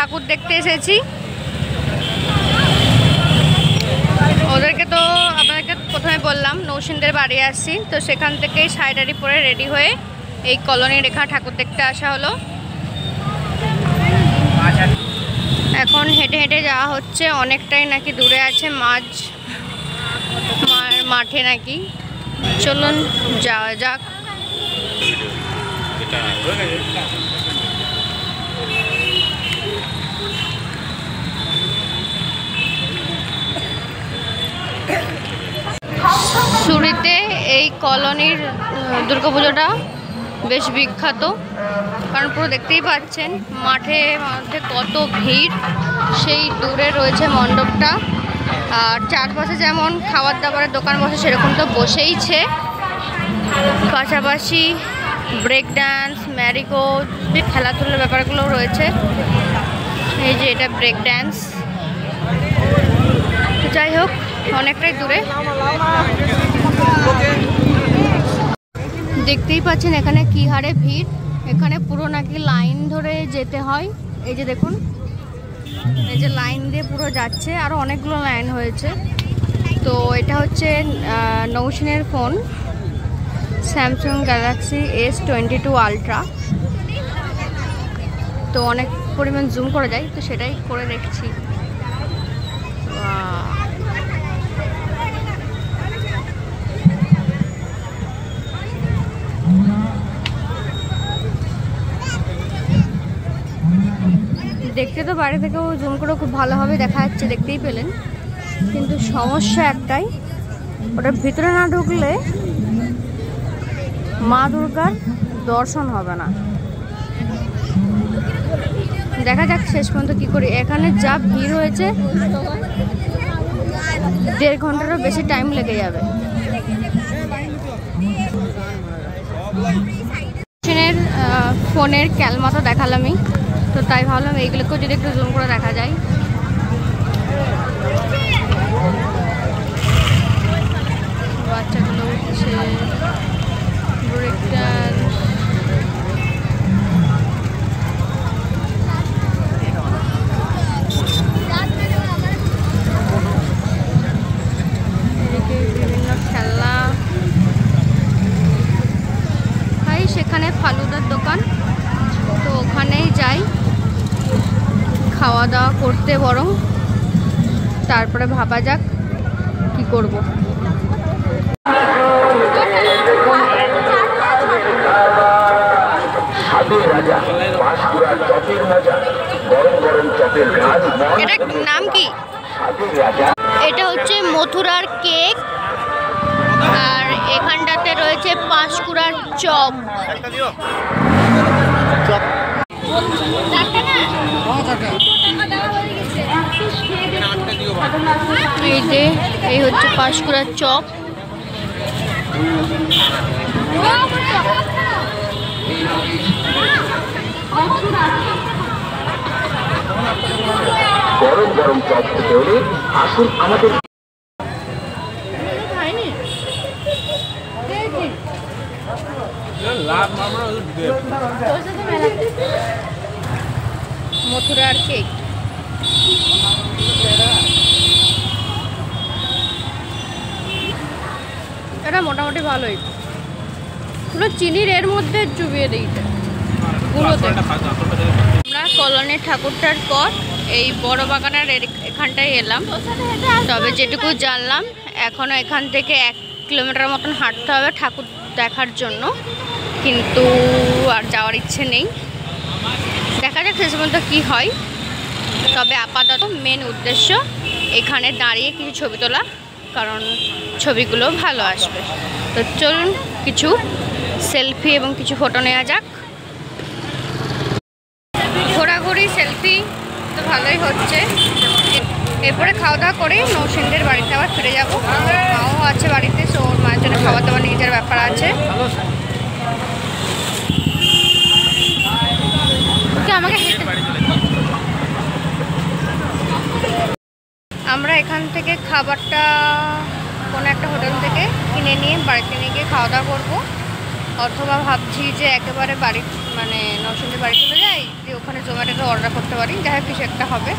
ঠাকুর দেখতে এসেছি। ওদেরকে তো আপনাদেরকে প্রথমে বললাম নৌসিনদের বাড়ি আসছি, তো সেখান থেকেই শাড়ি পরে রেডি হয়ে এই কলোনির এখানে ঠাকুর দেখতে আসা হলো। এখন হেঁটে হেঁটে যাওয়া হচ্ছে, অনেকটাই নাকি দূরে আছে মাঠে নাকি। চলুন যাওয়া যাক। শুরুতে এই কলোনির দুর্গাপুজোটা বেশ বিখ্যাত, কারণ পুরো দেখতেই পাচ্ছেন মাঠের মধ্যে কত ভিড়। সেই দূরে রয়েছে মণ্ডপটা, আর চারপাশে যেমন খাবার দাবারের দোকান বসে সেরকম তো বসেইছে, পাশাপাশি ব্রেক ডান্স, ম্যারিগো, খেলাধুলার ব্যাপারগুলো রয়েছে। এই যে এটা ব্রেক ডান্স। যাই হোক, অনেকটাই দূরে। দেখতেই পাচ্ছেন এখানে কি হারে ভিড়। এখানে পুরো নাকি লাইন ধরে যেতে হয়। এই যে দেখুন, এই যে লাইন দিয়ে পুরো যাচ্ছে, আরও অনেকগুলো লাইন হয়েছে। তো এটা হচ্ছে নৌসিনের ফোন, স্যামসাং গ্যালাক্সি S22 আলট্রা। তো অনেক পরিমাণ জুম করা যায়, তো সেটাই করে দেখছি। দেখতে তো বাইরে থেকেও জুম করে খুব ভালোভাবে দেখা যাচ্ছে, দেখতেই পেলেন। কিন্তু সমস্যা একটাই, ওটার ভিতরে না ঢুকলে মা দুর্গার দর্শন হবে না। দেখা যাক শেষ পর্যন্ত কি করি। এখানে যা ভিড় হয়েছে, 1.5 ঘন্টারও বেশি টাইম লেগে যাবে। ফোনের ক্যালমা তো দেখালামই, তো তাই ভাবলাম এইগুলোকেও যদি একটু জুম করে দেখা যায়। বাচ্চাগুলো উঠছে, ব্রেক ডান্স। এদিকে বিভিন্ন খেলনা। ভাই সেখানে ফালুদার দোকান, তো ওখানেই যাই খাওয়া দাওয়া করতে, বরং তারপরে ভাবা যাক কি করব। এটার নাম কি? এটা হচ্ছে মথুরার কেক, আর এখানটাতে রয়েছে পাঁশকুড়ার চপ। এই হচ্ছে পাঁশকুড়ার চপ। গরম গরম চপ খেতে হলে আসুন আমাদের। মথুরার কেক। এটা মোটামুটি ভালোই, পুরো চিনির এর মধ্যে চুবিয়ে দিয়েছে গুঁড়োতে। আমরা কলোনির ঠাকুরটার পর এই বড় বাগানের এখানটায় এলাম, তবে যেটুকু জানলাম এখনো এখান থেকে 1 কিলোমিটার মতন হাঁটতে হবে ঠাকুর দেখার জন্য, কিন্তু আর যাওয়ার ইচ্ছে নেই। দেখা যাক শেষ পর্যন্ত কী হয়। তবে আপাতত মেন উদ্দেশ্য এখানে দাঁড়িয়ে কিছু ছবি তোলা, কারণ ছবিগুলো ভালো আসবে। তো চলুন কিছু সেলফি এবং কিছু ফটো নেওয়া যাক। ঘোরাঘুরি সেলফি তো ভালোই হচ্ছে। এরপরে খাওয়া দাওয়া করে নৌসিনদের বাড়িতে আবার ফিরে যাবো। মাও আছে বাড়িতে, সো ওর মায়ের জন্য খাবার দাবার নিয়ে যাওয়ার ব্যাপার আছে। আমাকে আমরা এখান থেকে খাবারটা কোনো একটা হোটেল থেকে কিনে নিয়ে বাড়িতে নিয়ে গিয়ে খাওয়া দাওয়া করবো। অথবা ভাবছি যে একেবারে বাড়ি মানে নরসিংদী বাড়ি চলে যাই, যে ওখানে জোম্যাটোতে অর্ডার করতে পারি, যাই হোক কিছু একটা হবে।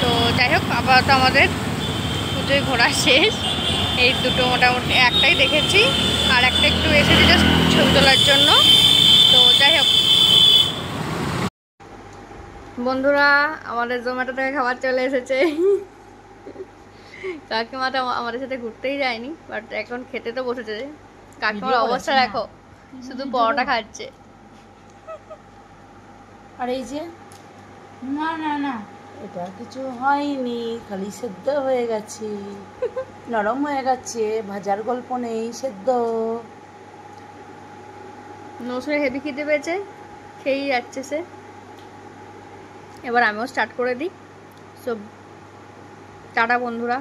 তো যাই হোক আপাতত আমাদের পুজোয় ঘোরা শেষ। এই দুটো মোটামুটি, একটাই দেখেছি আর একটা একটু এসেছি জাস্ট ছবি তোলার জন্য। তো যাই হোক বন্ধুরা, আমাদের জোম্যাটো থেকে খাবার চলে এসেছে। কাকিমাটা আমাদের সাথে ঘুরতেই যায়নি, বাট এখন খেতে তো বসেছে। কাকিমার অবস্থা দেখো, শুধু পরোটা খাচ্ছে। আর এই যে না না না, এটা কিছু হয়নি, খালি সেদ্ধ হয়ে গেছে, নরম হয়ে গেছে, ভাজার গল্প নেই, সেদ্ধ। নসরে হেভি খিদে পেয়েছে, খেয়েই যাচ্ছে সে। এবার আমিও স্টার্ট করে দিই। সব টাটা বন্ধুরা।